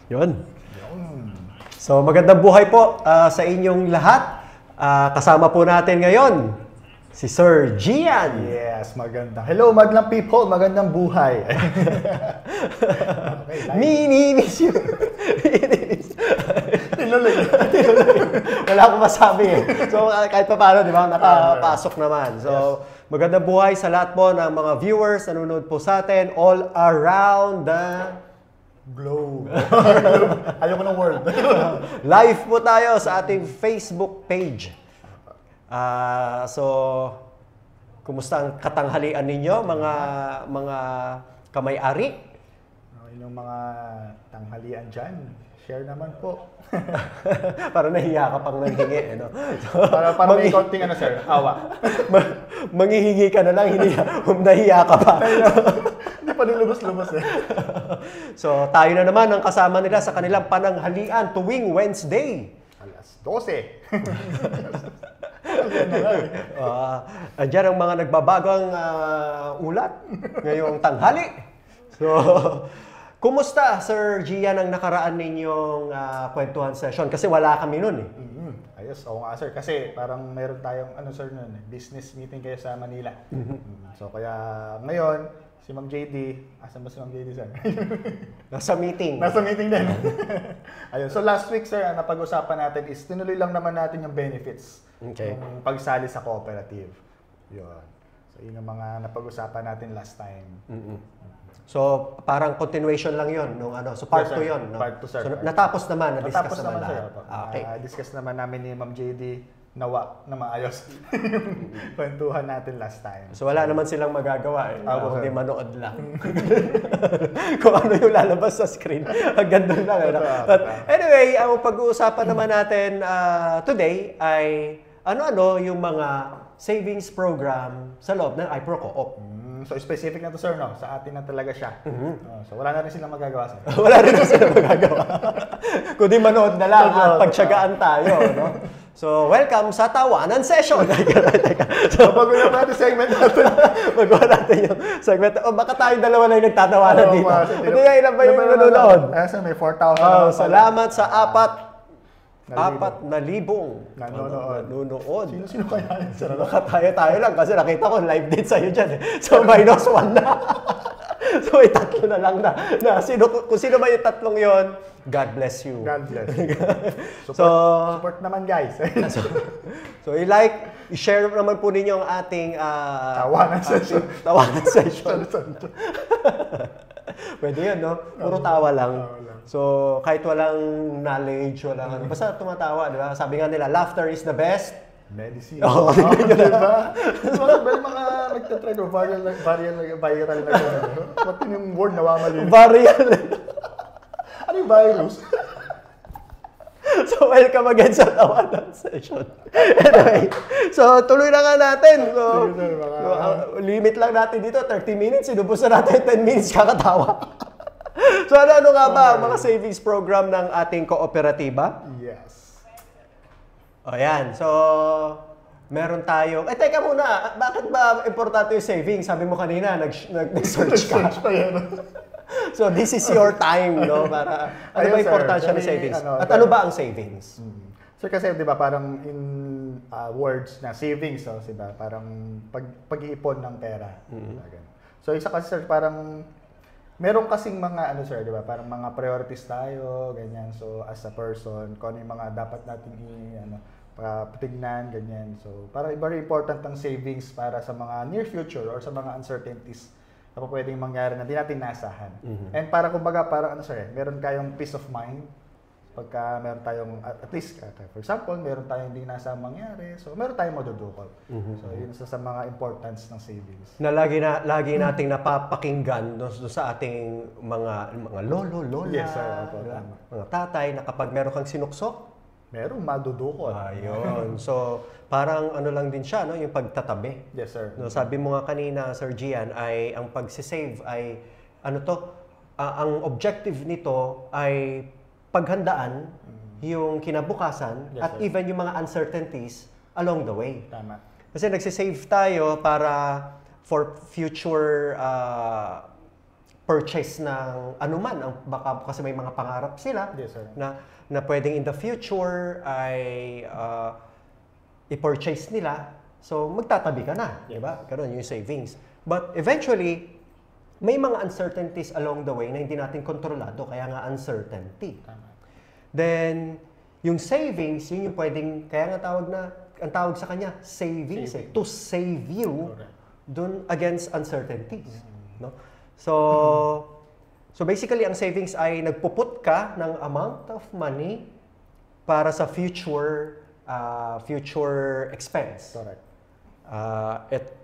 Yun. So magandang buhay po sa inyong lahat. Kasama po natin ngayon si Sir Gian. Yes, maganda. Hello, magandang people, magandang buhay. Minimis yun. Tinuloy. Wala akong masabi eh. So kahit pa paano, di ba, nakapasok naman. So magandang buhay sa lahat po ng mga viewers, nanonood po sa atin all around the globe. Ayoko ng word. Live po tayo sa ating Facebook page. So, kumusta ang katanghalian ninyo, mga kamay-ari? Yung mga tanghalian dyan, share naman po. Para nahiya ka pang nanghingi. No? So, para may konting sir, awa. Manghihingi ka na lang, nahiya ka pa. Hindi pa nilubos-lubos eh. So, tayo na naman ang kasama nila sa kanilang pananghalian tuwing Wednesday. Alas 12. Andiyan ang mga nagbabagang ulat ngayong tanghali. So, kumusta, Sir Gian, ang nakaraan ninyong kwentuhan session? Kasi wala kami nun eh. Ayos, oo nga sir. Kasi parang meron tayong, sir nun, business meeting kayo sa Manila. So kaya ngayon, si Ma'am JD, asan ba si Ma'am JD sir? Nasa meeting. Nasa meeting din. Ayun. So last week sir, ang napag-usapan natin is tinuloy lang naman natin yung benefits. Okay. Yung pagsali sa cooperative. Yun. So yun ang mga napag-usapan natin last time. So, parang continuation lang yon nung So, part 2 yon, no? Part 2, sir. So, natapos naman, na-discuss naman lahat. Okay. Discuss naman namin ni Ma'am JD na maayos. Kwentuhan natin last time. So, wala naman silang magagawa eh. Hindi manood lang. Kung ano yung lalabas sa screen. Hanggang doon lang. But anyway, ang pag-uusapan naman natin today ay ano-ano yung mga savings program sa loob ng iPro Co-op. So specific na to sir, no? Sa atin na talaga siya. So wala na rin silang magagawa sir. Wala rin silang magagawa. Kundi manood na lang at pagtsagaan tayo, no? So welcome sa Tawanan Session. So bago na natin segment natin. Bago natin yung segment. Baka tayong dalawa na yung nagtatawanan dito. Hindi nga, ilan ba yung nanonood? May 4,000. Salamat sa 4,000 nanonood. Sino kaya yun? Baka tayo lang kasi nakita ko live din sa'yo dyan eh. So -1 na. So may 3 na lang na. Kung sino ba yung 3 yon, God bless you. God bless you. Support naman guys. So i-share naman po ninyo ang ating Tawanan session. Pwede yun, no? Puro tawa lang. So, kahit walang knowledge, basta tumatawa, di ba? Sabi nga nila, laughter is the best medicine. Oo, diba? Mga nagtatry ko, viral na pati yung word nawamali. Viral. Ano yung virus? So, welcome again sa Tawanan Session. Anyway, so tuloy na nga natin. So, limit lang natin dito, 30 minutes. Inubos na natin 10 minutes kakatawa. So, ano nga ba ang mga savings program ng ating kooperatiba? Yes. O yan. So, meron tayong... teka muna. Bakit ba importante yung savings? Sabi mo kanina, nag-search ka. So, this is your time, no? Para, ano ba importansya ng savings? At ano ba ang savings? So, kasi, di ba, parang in words na savings, di ba? Parang pag-iipon ng pera. So, isa kasi, sir, parang meron kasing mga, di ba? Parang mga priorities tayo, ganyan. So, as a person, kung ano yung mga dapat natin patignan, ganyan. So, parang very important ang savings para sa mga near future or sa mga uncertainties na pwedeng mangyari na di natin nasahan. And para kumbaga, parang meron kayong peace of mind pagka meron tayong, at least, for example, meron tayong hindi nasahang mangyari, so meron tayong madudukol. So yun sa mga importance ng savings. Na lagi nating napapakinggan sa ating mga lolo, lola, yes, sir. Mga tatay, na kapag meron kang sinuksok, merong madudukol. Ayun. So, parang ano lang din siya, no? Yung pagtatabi. Yes, sir. No, sabi mo nga kanina, Sir Gian, ay ang pagsisave ay, ang objective nito ay paghandaan yung kinabukasan at even yung mga uncertainties along the way. Tama. Kasi nagsisave tayo para for future purchase ng anuman, baka kasi may mga pangarap sila Yes, sir. na pwedeng in the future ay i-purchase nila. So magtatabi ka na, di ba? Ganun yung savings. But eventually, may mga uncertainties along the way na hindi natin kontrolado, kaya nga uncertainty. Tama. Then, yung savings, yun yung pwedeng, kaya nga ang tawag sa kanya, savings. To save you dun against uncertainties. No? So basically, ang savings ay nagpuput ka ng amount of money para sa future expense. Correct.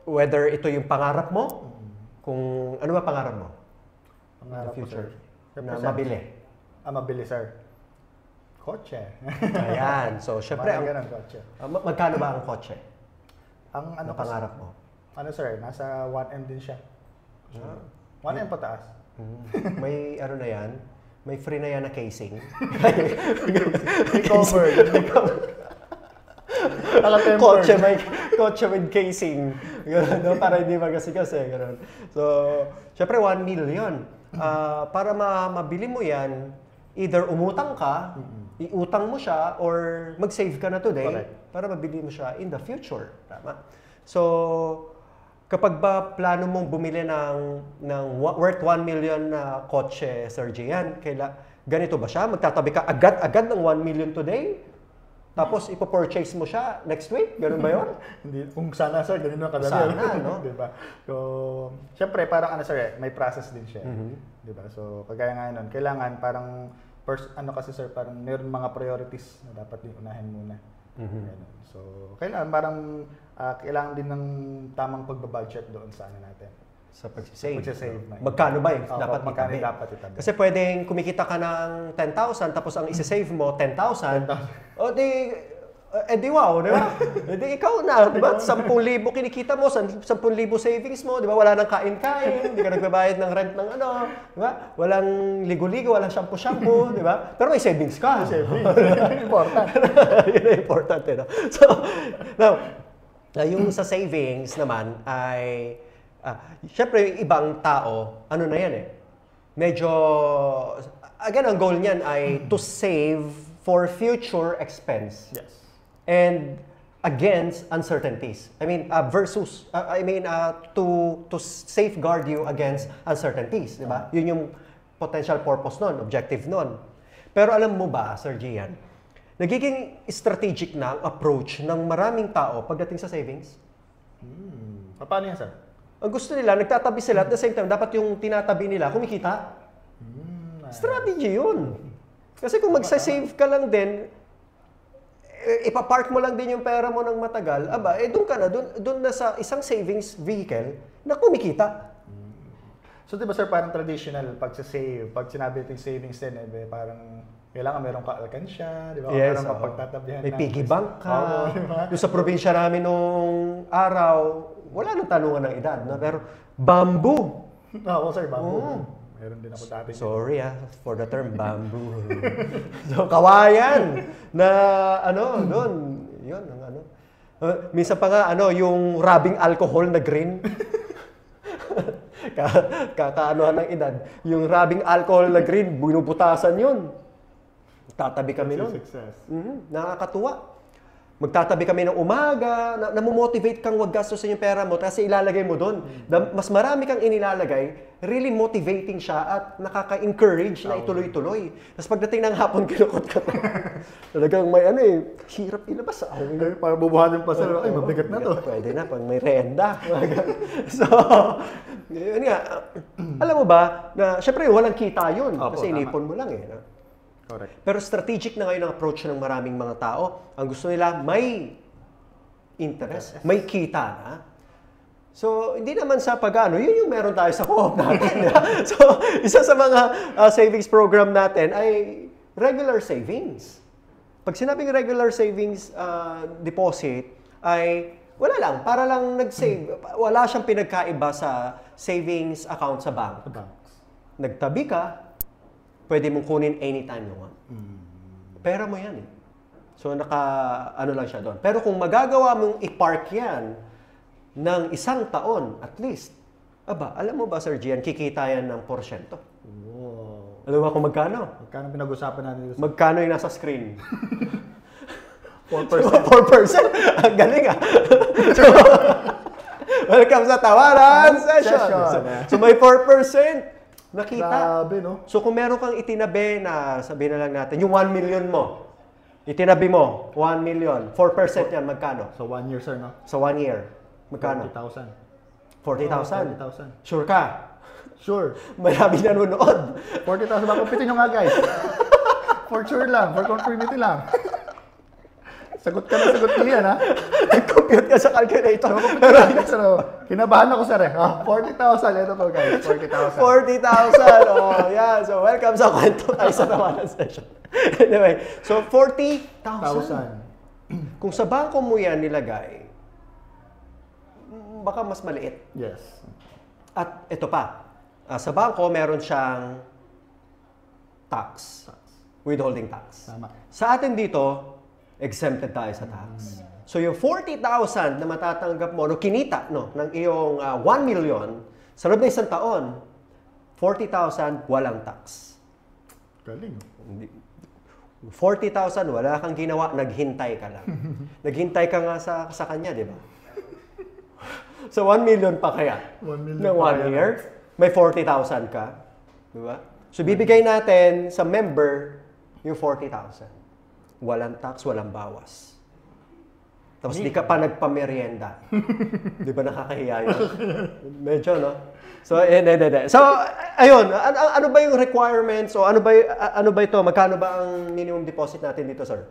Whether ito yung pangarap mo, kung ano ba pangarap mo? Pangarap In the future. Sir. Na mabili. Mabili, sir. Kotse. Ayan. So, syempre, ganun, kotse. magkano ba ang kotse? Ang ano pangarap mo? Ano, sir? Nasa 1M din siya. 1M pataas. May ano na yan? May free na yan na casing. Covered. Kotse with casing. Ganun, no? Para hindi magasigas eh. Ganun. So, syempre 1 million. Para mabili mo yan, either umutang ka, iutang mo siya, or mag-save ka na today. Correct. Para mabili mo siya in the future. Tama? So, kapag ba plano mong bumili ng worth 1 million na kotse, Sir Gian, ganito ba siya? Magtatabi ka agad-agad ng 1 million today? Tapos ipo-purchase mo siya next week? Ganun ba yun? Hindi, kung sana, sir, ganun na kadami. Sana, no? Diba? So, syempre, parang ano, sir, may process din siya. Diba? So, kagaya nga nun, kailangan parang, kasi, sir, parang mayroon mga priorities na dapat din unahin muna. So, kailangan din ng tamang pagbabudget doon sa ano natin. Sa pag-save. Pag-save. Magkano ba yung dapat itabi? Kasi pwedeng kumikita ka ng 10,000 tapos ang isa-save mo 10,000. O di wow, di ba? Di ikaw na, di ba? 10,000 kinikita mo, 10,000 savings mo, di ba? Wala nang kain-kain, hindi ka nagbabayad ng rent ng ano, di ba? Walang ligo-ligo, walang shampoo-shampoo, di ba? Pero may savings ka. Savings. Important. Yun ang important, no? So, now, yung sa savings naman ay syempre, yung ibang tao, ano na yan eh, medyo, again, ang goal niyan ay to save for future expense. Yes. And against uncertainties. To safeguard you against uncertainties, di ba? Yun yung potential purpose nun, objective nun. Pero alam mo ba, Sir Gian, nagiging strategic na ang approach ng maraming tao pagdating sa savings? Paano yan, sir? Ang gusto nila, nagtatabi sila at the same time, dapat yung tinatabi nila, kumikita. Strategy yun. Kasi kung magsasave ka lang din, ipapark mo lang din yung pera mo ng matagal, doon ka na, doon na sa isang savings vehicle na kumikita. So, di ba, sir, parang traditional pag-save, pag sinabi ito yung savings din, parang kailangan meron ka alkansya, di ba? Yes, parang mapagtatabihan may piggy bank ka. Diba? Yung sa probinsya namin nung araw, wala nang tanungan ng edad, no? Pero bamboo. Sir, bamboo. Meron din ako dati. Sorry for the term bamboo. So, kawayan na doon. Yun, minsan pa nga, yung rubbing alcohol na green. Kakaanuhan ng edad. Yung rubbing alcohol na green, binubutasan yun. Tatabi kami nun. Nakakatuwa. Magtatabi kami ng umaga, namomotivate kang wag gastusin yung pera mo kasi ilalagay mo doon. Mas marami kang inilalagay, really motivating siya at nakaka-encourage na ituloy-tuloy. Tapos pagdating ng hapon, kinukot ka pa. Talagang may hirap ilabas. Para bubuhanin pa sir, mabigat na to. Pwede na, pag may renda. So, yun nga. Alam mo ba, na syempre walang kita yun. Kasi inipon mo lang eh. Correct. Pero strategic na ngayon ang approach ng maraming mga tao. Ang gusto nila, may interest, may kita na. So, hindi naman sa yun yung meron tayo sa co-op natin. So, isa sa mga savings program natin ay regular savings. Pag sinabing regular savings deposit, ay wala lang, para lang nag-save. Wala siyang pinagkaiba sa savings account sa bank. Nagtabi ka, pwede mong kunin anytime you want. Pera mo yan eh. So, lang siya doon. Pero kung magagawa mong i-park yan ng 1 taon, at least, Aba, alam mo ba, Sir Gian, kikita yan ng porsyento. Wow. Alam mo kung magkano? Magkano pinag-usapan natin dito? Magkano yung nasa screen? 4%. 4%? Ang galing ah. Welcome sa Tawanan Session. So may 4%. Nakita. Grabe, no? So kung meron kang itinabi na, sabihin na lang natin, yung 1 million mo, itinabi mo, 1 million, 4% yan, magkano? So 1 year, sir, no? Sa 1 year, magkano? 40,000. 40,000. 40,000. Sure ka? Sure. Marami nanonood. 40,000. Makumpitin nyo nga, guys. For sure lang. For confirmity lang. Sagot ka na, sagot niya, ha? Nag-compute ka sa calculator. Pero kinabahan ako, sir, eh. 40,000. Ito po, guys. 40,000. 40,000. Oh, yeah. So, welcome sa kwento tayo sa Tawanan Session. Anyway, so 40,000. Kung sa bangko mo yan nilagay, baka mas maliit. Yes. At ito pa, sa bangko meron siyang tax. Withholding tax. Tama. Sa atin dito, exempted tayo sa tax. So yung 40,000 na matatanggap mo, no, kinita no, ng iyong 1 million, sa loob ng isang taon, 40,000 walang tax. Galing. 40,000, wala kang ginawa, naghintay ka lang. Naghintay ka nga sa kanya, di ba? So 1 million pa kaya? 1 million ng pa 1 year, may 40,000 ka. Di ba? So bibigay natin sa member yung 40,000. Walang tax, walang bawas. Tapos di ka pa nagpamerienda. Di ba nakakahiya yun? Medyo, no? So, So, ayun. Ano ba yung requirements? O ano ba ito? Magkano ba ang minimum deposit natin dito, sir?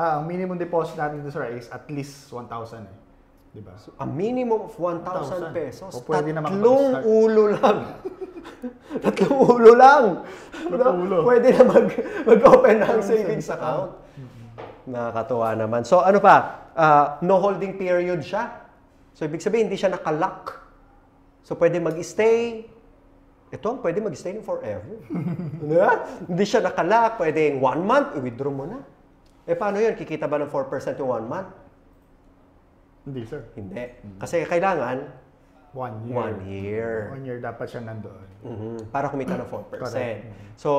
Ang minimum deposit natin dito, sir, is at least 1,000. Di ba? So, a minimum of 1,000 pesos. O pwede naman Tatlong ulo lang. Tatlong ulo lang. Pwede na mag-open ng savings account. Nakakatuwa naman. So ano pa? No holding period siya. So ibig sabihin, hindi siya nakalock. So pwede mag-stay. Ito, pwede mag-stay forever. Hindi siya nakalock. Pwede 1 month, i-withdraw mo na. Eh paano yun? Kikita ba ng 4% yung 1 month? Hindi, sir. Hindi. Kasi kailangan 1 year. 1 year. 1 year dapat siya nandoon. Para kumita ng 4%. Correct. So,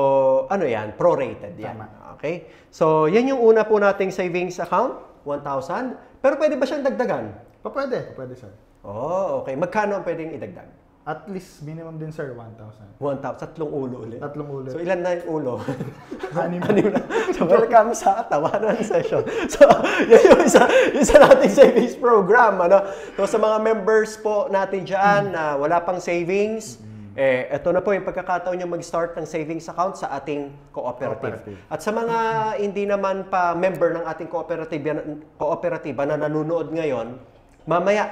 ano yan? Prorated yan. Tama. Okay? So, yan yung una po nating savings account, 1,000. Pero pwede ba siyang dagdagan? Pwede, sir. Oh, okay. Magkano ang pwedeng idagdag? At least minimum din, sir, 1,000. 1,000. Tatlong ulo ulit. Tatlong ulo. So, ilan na yung ulo? Anim na. So, welcome sa Tawanan Session. So, yan yung isa nating savings program. Ano? So, sa mga members po natin dyan na wala pang savings, ito na po yung pagkakataon nyo mag-start ng savings account sa ating cooperative. At sa mga hindi naman pa member ng ating kooperatiba na nanonood ngayon, mamaya,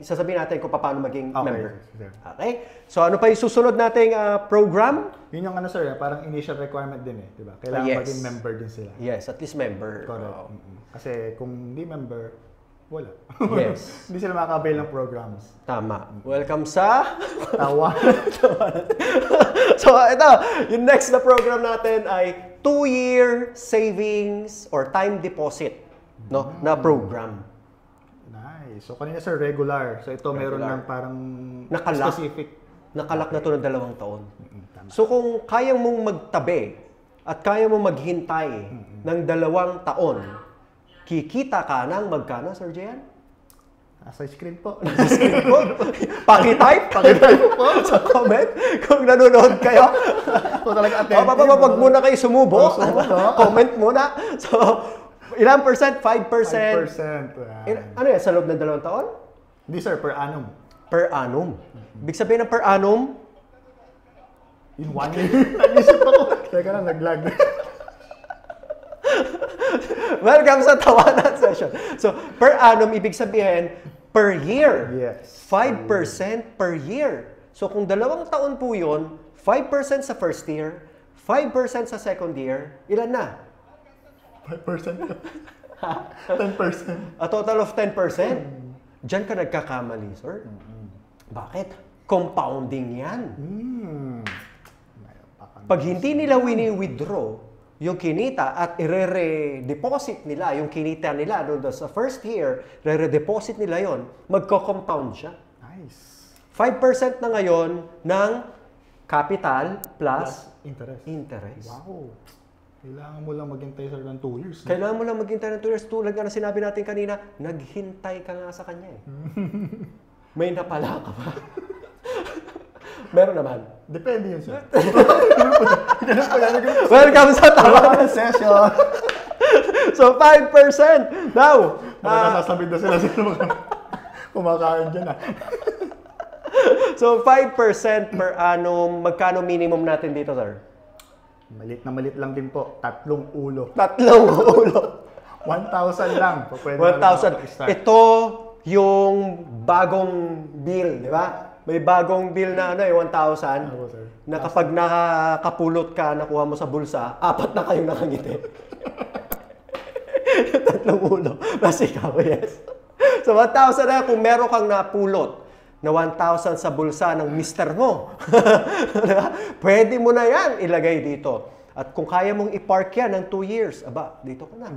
sasabihin natin kung paano maging member. Okay? So ano pa yung susunod nating program? Yun yung ano, sir, parang initial requirement din eh, di ba? Kailangan maging member din sila. Yes, at least member. Correct. Kasi kung hindi member, wala. Yes. Hindi sila makaka-avail ng programs. Tama. Welcome sa Tawanan. So ito, yung next na program natin ay 2-year savings or time deposit na program. So, kanina, sir, regular. So, ito meron ng parang specific. Nakalak na ito ng 2 taon. So, kung kaya mong magtabi at kaya mong maghintay ng 2 taon, kikita ka ng magkano, Sir Gian? Nasa screen po. Nasa screen po? Pakitype po sa comment kung nanonood kayo. So, talaga attentive. Wag muna kayo sumubo. Comment muna. So, ilang percent? 5%? 5%. Ano yan? Sa loob ng 2 taon? Hindi, sir. Per annum. Per annum. Ibig sabihin ng per annum? In 1 year. Nag-isip ako. Teka lang, nag-lag. Welcome sa Tawanan Session. So, per annum, ibig sabihin, per year. Yes. 5% per year. So, kung 2 taon po yun, 5% sa first year, 5% sa second year, ilan na? 5%. 10%. A total of 10%. Diyan ka nagkakamali, sir. Bakit? Compounding yan. Pag hindi nila wini-withdraw yung kinita at i-re-deposit nila yung kinita nila doon sa first year, re-deposit nila yon, magko-compound siya. Nice. 5% na ngayon ng capital plus interest. Wow. Kailangan mo lang maghintay sir ng 2 years. Kailangan mo lang maghintay ng 2 years. Tulad nga na sinabi natin kanina, naghintay ka nga sa kanya eh. May napala ka ba? Meron naman. Depende yun, sir. Welcome sa Tawanan Session. So, 5%. Now, Nakasasabit na sila kumakain dyan So, 5% per annum. Magkano minimum natin dito, sir? Malit lang din po. 3 ulo. 3 ulo. 1,000 lang. 1,000. Ito yung bagong bill, di ba? May bagong bill na 1,000. Na kapag nakakapulot ka, nakuha mo sa bulsa, 4 na kayong nakangiti. 3 ulo. Mas ikaw, yes. So, 1,000 na kung meron kang napulot na 1,000 sa bulsa ng mister mo. Pwede mo na yan ilagay dito. At kung kaya mong i-park yan ng 2 years, aba, dito ka na.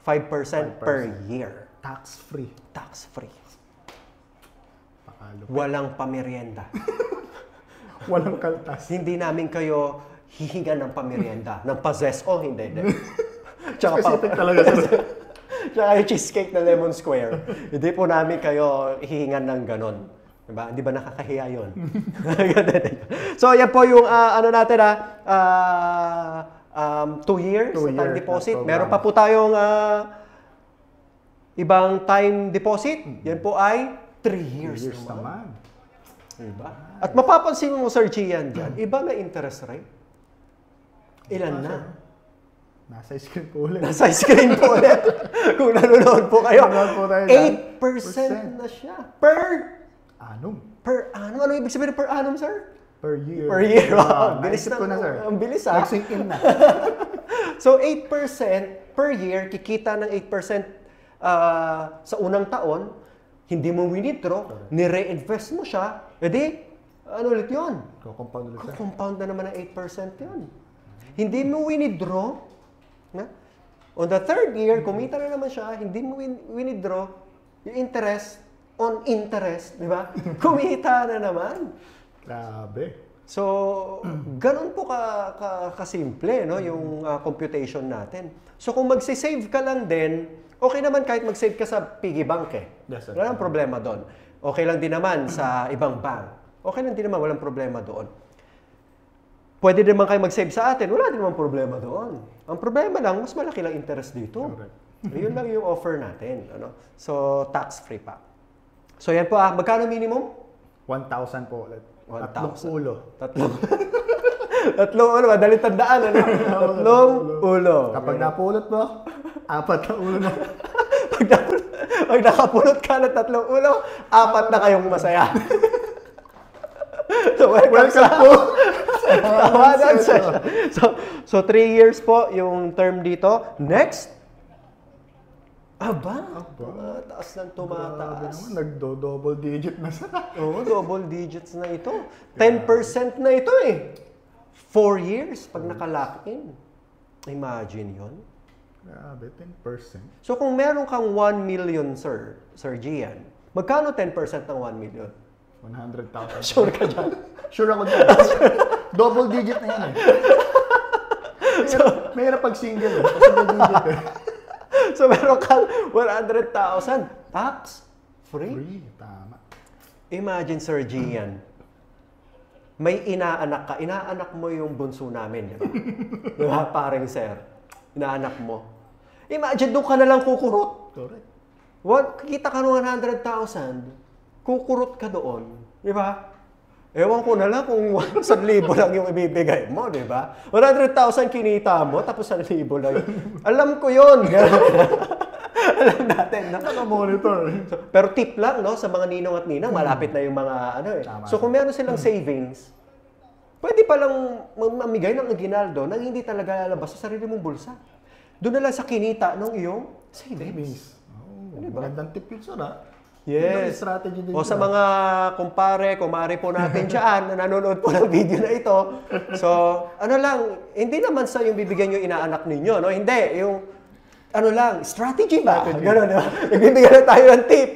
5% per year. Tax-free. Tax-free. Pakalo. Walang pamerienda. Walang kaltas. Hindi namin kayo hihingan ng pamerienda. Ng pazes. Oh, hindi. Specific talaga. Tsaka yung cheesecake na lemon square. Hindi po namin kayo hihingan ng ganon. Diba? Di ba nakakahiya yun? So, yan po yung natin 2 years time deposit. Meron pa po tayong ibang time deposit. Yan po ay 3 years naman. Diba? At mapapansin mo, Sir Gian, dyan, iba na interest rate. Ilan na? Nasa screen po ulit. Nasa screen po ulit. Kung nanonood po kayo. 8% na siya. Per annum. Per annum? Ano ibig sabihin per annum, sir? Per year. Per year. Bilis na. Ko na, sir. Ang bilis, ha? Nag-sink in na. So, 8% per year, kikita ng 8% sa unang taon, hindi mo withdraw, ni-reinvest mo siya, edi, ano ulit yun? Compound ulit. Compound na naman ng 8% yun. Hindi mo withdraw, on the third year, kumita na naman siya, hindi mo withdraw, yung interest on interest, di ba? Kumita na naman. Grabe. So, ganun po kasimple, no, yung computation natin. So, kung magsisave ka lang din, okay naman kahit mag-save ka sa piggy bank eh. Yes, Wala nang problema doon. Okay lang din naman sa ibang bank. Okay lang din naman, walang problema doon. Pwede din naman kayo mag-save sa atin, wala din naman problema doon. Ang problema lang, mas malaki lang interest dito. Yun lang yung offer natin. Ano? So, tax-free pa. So, yan po magkano minimum? 1,000 po ulit. 1,000. 3 ulo. Tatlong ulo, madaling tandaan, ano? Tatlong ulo. Kapag napulot mo, 4 na ulo na. Pag nakapulot ka ng 3 ulo, 4 na kayong masaya. So, welcome po. Tawanan session. So 3 years po yung term dito. Next. Aba. Taas ng tumataas. Nagdo-double digit na sa. Oo, double digits na ito. 10% na ito eh. 4 years pag naka-lock in. Imagine yon. Grabe, 10%. So kung meron kang 1 million, Sir Gian, magkano 10% ng 1 million? 100,000. Sure ka dyan? Sure ako dyan. Double digit na yan eh. Mahirap pag single eh. Double digit eh. So meron kang 100,000. Tax? Free? Tama. Imagine, Sir Gian, may inaanak ka. Inaanak mo yung bunso namin, di ba? Di ba, paring sir? Inaanak mo. Imagine, doon ka na lang kukurot. Correct. Kikita ka ng 100,000, kukurot ka doon. Di ba? Ewan ko na lang kung 1,000 lang yung ibibigay mo, di ba? 100,000 kinita mo, tapos 1,000 lang. Alam ko yun. Alam natin. Naka-monitor. Pero tip lang, no, sa mga ninong at ninang, malapit na yung mga ano eh. So kung meron silang savings, pwede palang mamigay ng aginaldo nang hindi talaga lalabas sa sarili mong bulsa. Doon na lang sa kinita ng iyong savings. Oh, diba? Magandang tip yun, sir, ha? Yes. Strategy din o sa mga kumare po natin dyan na nanonood po ng video na ito. So, ano lang, hindi naman sa yung bibigyan yung inaanak ninyo, no? Hindi, yung ano lang, strategy ba? Gano'n, diba? Nagbibigyan na tayo ng tip.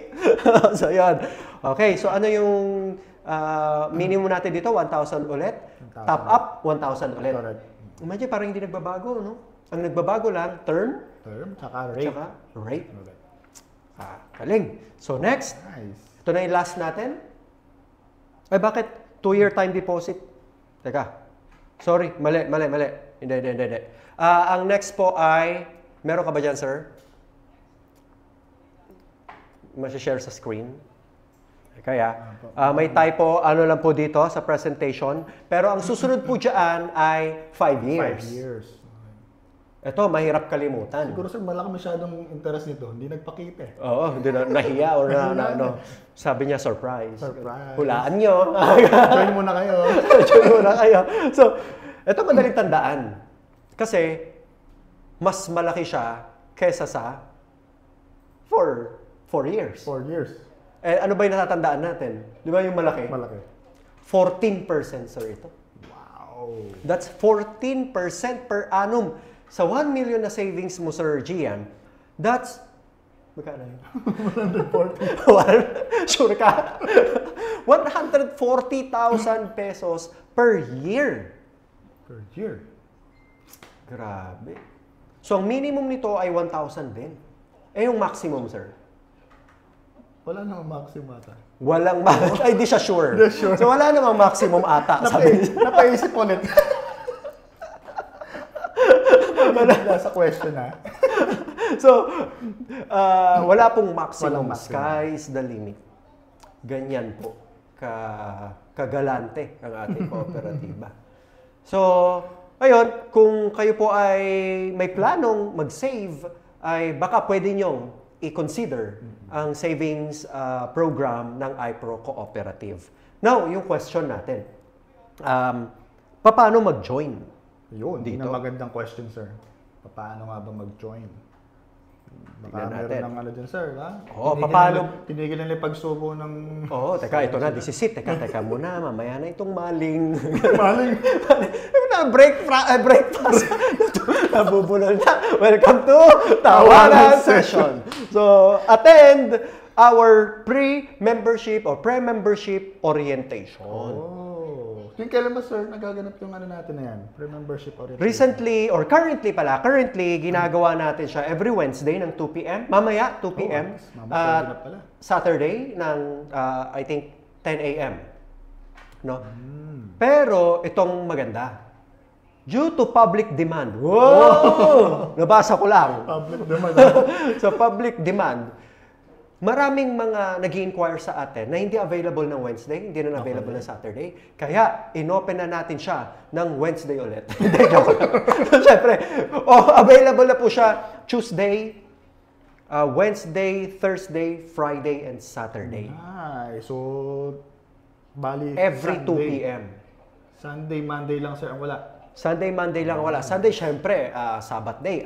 So, yan. Okay, so ano yung minimum natin dito? 1,000 ulit. 1,000. Top up, 1,000 ulit. Correct. Imagine, parang hindi nagbabago, no? Ang nagbabago lang, term, tsaka rate. tsaka rate. Galing. So next, Nice. ito na yung last natin. Ay, bakit? 2-year time deposit. Teka. Sorry, mali. Hindi. Ang next po ay, meron ka ba dyan, sir? Masishare sa screen. Kaya, may typo, ano lang po dito sa presentation. Pero ang susunod po dyan ay 5 years. 5 years. Ito, mahirap kalimutan. Siguro sir, malaki masyadong interest nito. Hindi nagpakita eh. Oo, hindi na nahiya or ano. Sabi niya, surprise. Surprise. Hulaan nyo. Join muna kayo. Join muna kayo. So, ito madaling tandaan. Kasi, mas malaki siya kesa sa 4 years. 4 years. Eh, ano ba yung natatandaan natin? Di ba yung malaki? Malaki. 14%, sir, ito. Wow. That's 14% per annum. Sa 1 million na savings mo, Sir Gian, that's, magkano yun? 140. Sure ka? 140,000 pesos per year. Per year. Grabe. So, ang minimum nito ay 1,000 din. Eh, yung maximum, sir? Wala namang maximum ata. Walang maximum. Ay, di siya sure. Di sure. So, wala namang maximum ata. Napaisip ulit. Nasa question na. So, wala pong maximum. Walang maximum. Sky is the limit. Ganyan po kagalante ang ating kooperatiba. So, ayun, kung kayo po ay may planong mag-save, ay baka pwede nyong i-consider ang savings program ng iPro Cooperative. Now, yung question natin, paano mag-join? Yun, dito? yun ang magandang question, sir. Paano nga ba mag-join? Baka Tignan meron ng ano dyan, sir, ha? Oo, paano? Tinigil nila yung pagsubo ng... Oo, teka, ito na, disisit. Teka muna, mamaya na itong maling. Maling. Breakfast. Nabubulol na. Welcome to Tawanan Session. So, attend our pre-membership or pre-membership orientation. Oh. Yung kailan ba, sir, nagaganap yung ano natin na yan? Pre-membership orientation? Recently, or currently, ginagawa natin siya every Wednesday ng 2 p.m. Mamaya, 2 p.m. Mamaya pala. Saturday ng, I think, 10 a.m. No? Pero, itong maganda. Due to public demand. Wow! Nabasa ko lang. Public demand. So, public demand. Maraming mga nag-i-inquire sa atin na hindi available ng Wednesday, hindi na available ng Saturday. Kaya, inopen na natin siya ng Wednesday ulit. Hindi, joke lang. Siyempre, available na po siya Tuesday, Wednesday, Thursday, Friday, and Saturday. So, bali Every Sunday. 2 p.m. Sunday, Monday lang, sir, ang wala. Sunday, Monday lang wala. Sunday, syempre, Sabbath day.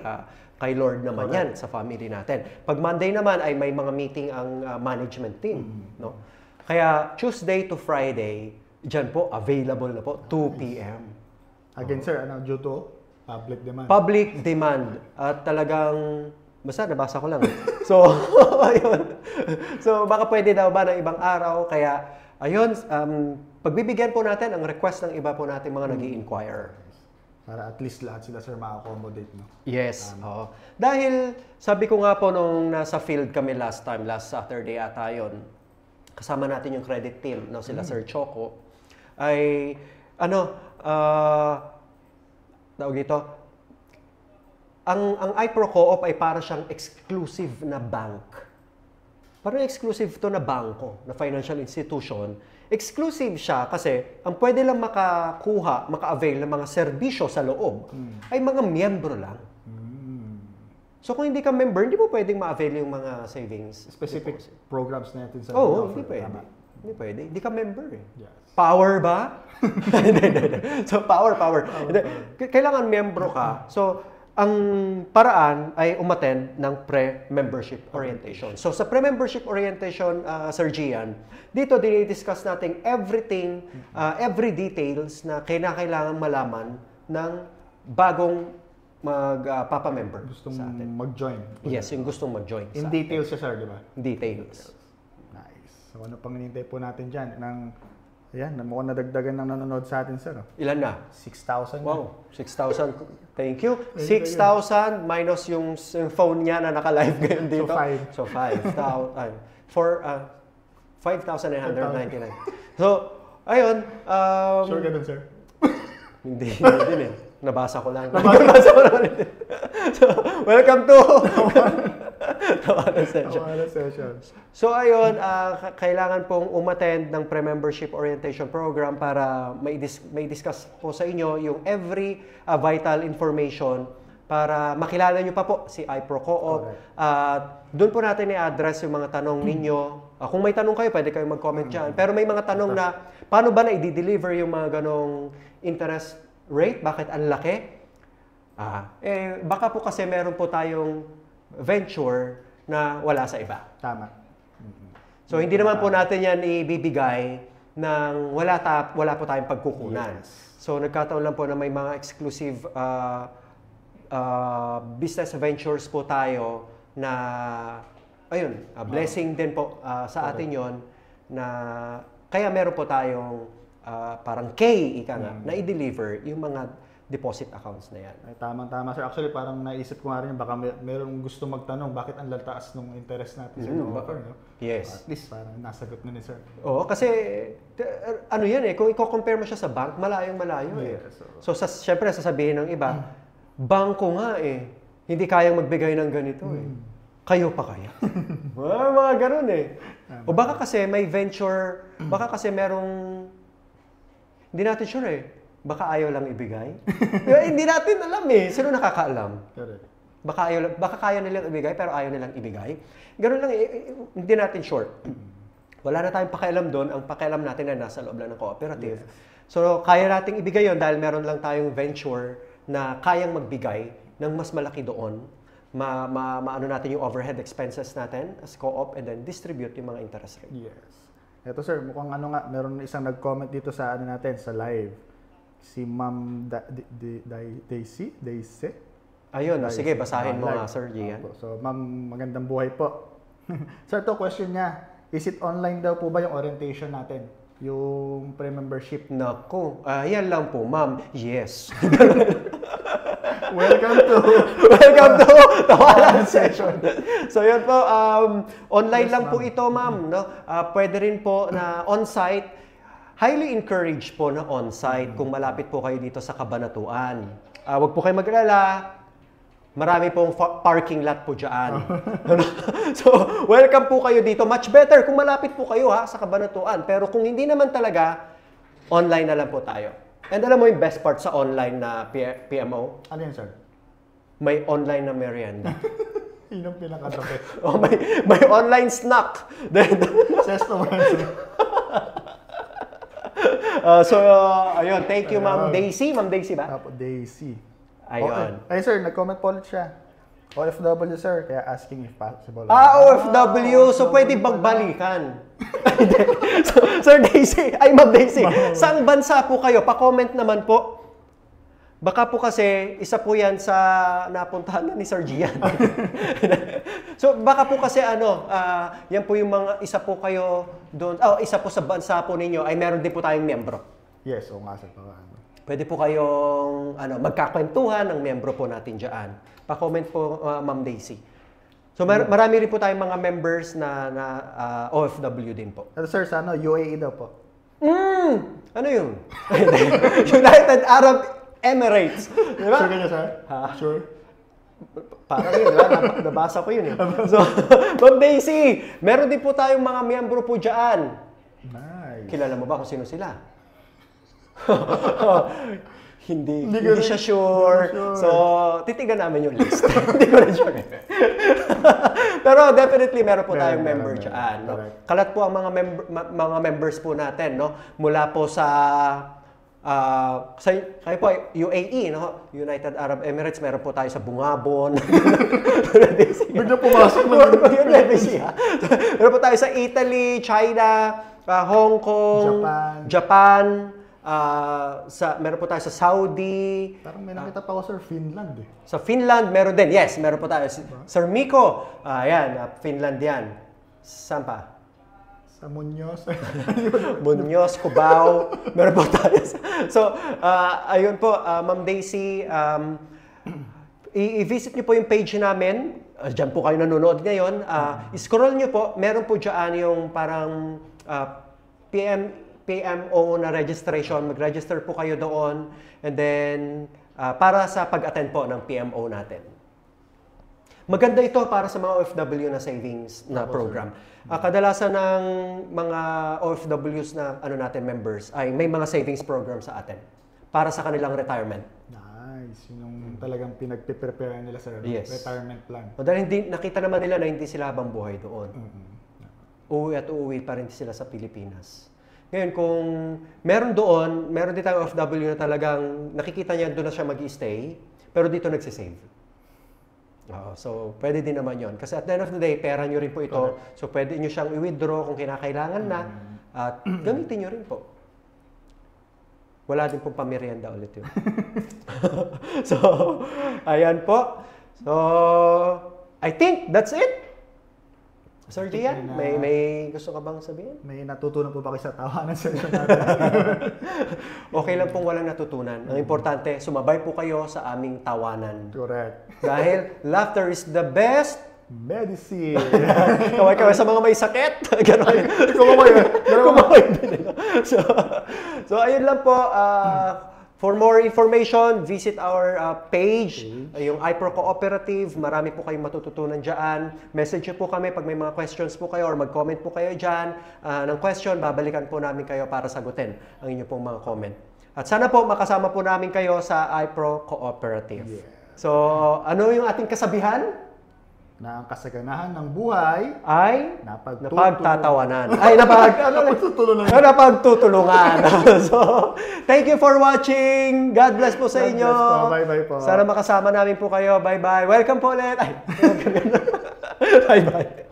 Kay Lord naman yan sa family natin. Pag Monday naman ay may mga meeting ang management team. No? Kaya Tuesday to Friday, dyan po, available na po, 2 p.m. Again, sir, due to public demand? Public demand. At talagang, basta nabasa ko lang. So, ayun. So, baka pwede daw ba ng ibang araw. Kaya, ayun, pagbibigyan po natin ang request ng iba po natin mga nag-i-inquire. Para at least lahat sila, sir, ma-accommodate, no? Yes. Oo. Dahil, sabi ko nga po nung nasa field kami last Saturday ata yun, kasama natin yung credit team, no, sila Sir Choco, ay, tawag dito, ang iPro Co-op ay para siyang exclusive na bank. Parang exclusive to na bangko, na financial institution. Exclusive siya kasi ang pwede lang maka-avail ng mga serbisyo sa loob ay mga miyembro lang. So kung hindi ka member, hindi mo pwedeng ma-avail yung mga savings. Specific programs natin sa hindi pwede. Hindi pwede. Hindi ka member eh. Yes. Power ba? Hindi. So power. Kailangan miyembro ka. So ang paraan ay umattend ng pre-membership orientation. So sa pre-membership orientation, Sir Gian, dito dinidiscuss natin everything, every details na kailangan malaman ng bagong magpapa-member sa atin. Mag-join. Yes, yung gustong mag-join In sa details siya, sir, di ba? details. Nice. So ano pang hinihintay po natin dyan? Ayan, mukhang nadagdagan ng nanonood sa atin, sir. Ilan na? 6,000. Wow, 6,000. Thank you. 6,000 minus yung phone niya na naka-live ngayon dito. So 5,000. 5,999. So, ayun. Sure ka dun, sir? Hindi din eh. Nabasa ko lang. Nabasa ko lang. So, welcome to Tawanan Session. So ayun, kailangan pong umattend ng pre-membership orientation program para may discuss po sa inyo yung every vital information para makilala nyo pa po si iPro Co-op. Doon po natin i-address yung mga tanong ninyo. Kung may tanong kayo, pwede kayong mag-comment dyan. Pero may mga tanong na, paano ba na i-deliver yung mga ganong interest rate? Bakit ang laki? Baka po kasi meron po tayong venture na wala sa iba. Tama. So, hindi naman po natin yan ibibigay nang wala po tayong pagkukunan. Yes. So, nagkataon lang po na may mga exclusive business ventures po tayo na, ayun, blessing din po sa atin yon na kaya meron po tayong parang na i-deliver yung mga deposit accounts na yan. Ay, tama sir. Actually, parang naisip ko nga rin, baka merong gusto magtanong, bakit ang lataas ng interest natin sa offer, no? Yes. At least, parang nasagot na ni sir. Oo, kasi, ano yan eh, kung i-compare mo siya sa bank, malayo eh. So, syempre, sasabihin ng iba, bangko nga eh, hindi kayang magbigay ng ganito eh. Kayo pa kaya? Mga ganun eh. O baka kasi may venture, baka kasi merong, hindi natin sure eh. Baka ayaw lang ibigay. Hindi natin alam eh. Sino nakakaalam? Baka kaya nilang ibigay pero ayaw nilang ibigay. Ganun lang eh. Hindi natin sure. Wala na tayong pakialam doon. Ang pakialam natin na nasa loob lang ng cooperative. Yes. So, kaya nating ibigay yon dahil meron lang tayong venture na kayang magbigay ng mas malaki doon. Maano natin yung overhead expenses natin as co-op and then distribute yung mga interest rate. Yes. Ito sir, mukhang meron isang nag-comment dito sa natin, sa live. Si Ma'am Daisy? Ayun, sige, basahin mo nga, Sir Gian. So, Ma'am, magandang buhay po. Sir, to question niya, is it online daw po ba yung orientation natin? Yung pre-membership? Naku, yan lang po, Ma'am. Yes. Welcome to Tawanan Session. So yun po, online lang po ito, Ma'am. No? Pwede rin po na on-site. Highly encouraged po na on-site kung malapit po kayo dito sa Cabanatuan. Huwag po kayo mag-alala. Marami pong parking lot po dyan. So, welcome po kayo dito. Much better kung malapit po kayo sa Cabanatuan. Pero kung hindi naman talaga, online na lang po tayo. And alam mo yung best part sa online na PMO? Ano yun, sir? May online na merienda. Yun ang pinakatapit. May online snack. Sesto man, sir. Ayun, thank you, Ma'am Daisy. Ma'am Daisy ba? Daisy. Ayun. Okay. Ay, sir, nag-comment po ulit siya. OFW, sir, kaya asking if possible. OFW. So, pwede bagbalikan. Sir Daisy, Ma'am Daisy, saang bansa po kayo? Pa-comment naman po. Baka po kasi, isa po yan sa napuntahan na ni Sir Gian. So, baka po kasi yan po yung mga, isa po kayo doon, isa po sa bansa po ninyo, ay meron din po tayong miyembro. Yes, o nga sir. Pwede po kayong magkakwentuhan ng miyembro po natin dyan. Pa-comment po, Ma'am Daisy. So, marami rin po tayong mga members na OFW din po. Sir, sa UAE daw po. Ano yun? United Arab Emirates. Diba? Sure ka niya, sir? Sure? Parang yun, diba? Nabasa ko yun eh. So, Ma'am Daisy, meron din po tayong mga miyembro po dyan. Nice. Kilala mo ba kung sino sila? Hindi siya sure. So, titigan namin yung list. Hindi ko na sure. Pero definitely meron po tayong member dyan. No? Kalat po ang mga members po natin. No? Mula po sa kayo po, UAE, no? United Arab Emirates, meron po tayo sa Bungabon. Bigla pumasok mo. Meron po tayo sa Italy, China, Hong Kong, Japan. Meron po tayo sa Saudi. Parang may nakita pa ako, sir, Finland eh. Sa Finland, meron din. Yes, meron po tayo. Sir Miko, Finland yan. Saan pa? Sa Muñoz. Muñoz, Cubao. Meron po tayo. So, ayun po, Ma'am Daisy, i-visit niyo po yung page namin. Diyan po kayo nanonood ngayon. Scroll niyo po, meron po dyan yung parang PMO na registration. Mag-register po kayo doon. And then, para sa pag-attend po ng PMO natin. Maganda ito para sa mga OFW na savings na program. Kadalasan ng mga OFWs na members ay may mga savings program sa atin para sa kanilang retirement. Nice. Yun yung talagang pinag-prepare nila sa retirement plan. Dahil nakita naman nila na hindi sila habang buhay doon. Uuwi at uuwi pa rin sila sa Pilipinas. Ngayon, kung meron din tayong OFW na talagang nakikita niya doon na siya mag-stay, pero dito nagsisave. So, pwede din naman yon. Kasi at the end of the day, pera nyo rin po ito. Correct. So, pwede nyo siyang i-withdraw kung kinakailangan na. At gamitin nyo rin po. Wala din pong pamerienda ulit yun. So, ayan po. So, I think that's it. Sir Gian, may gusto ka bang sabihin? May natutunan po ba kayo sa tawanan session natin? Okay lang pong walang natutunan. Ang importante, sumabay po kayo sa aming tawanan. Correct. Dahil laughter is the best medicine. Kaway-kaway sa mga may sakit. Ganon. Kumaway din. So, ayun lang po. For more information, visit our page, yung iPro Cooperative. Marami po kayong matututunan dyan. Message nyo po kami pag may mga questions po kayo or mag-comment po kayo dyan ng question. Babalikan po namin kayo para sagutin ang inyo pong mga comment. At sana po makasama po namin kayo sa iPro Cooperative. Yeah. So, ano yung ating kasabihan? Na ang kasaganahan ng buhay ay napagtatawanan. Napagtutulungan. So, thank you for watching. God bless po sa inyo. Bye-bye po. Sana makasama namin po kayo. Bye-bye. Welcome po ulit. Bye-bye.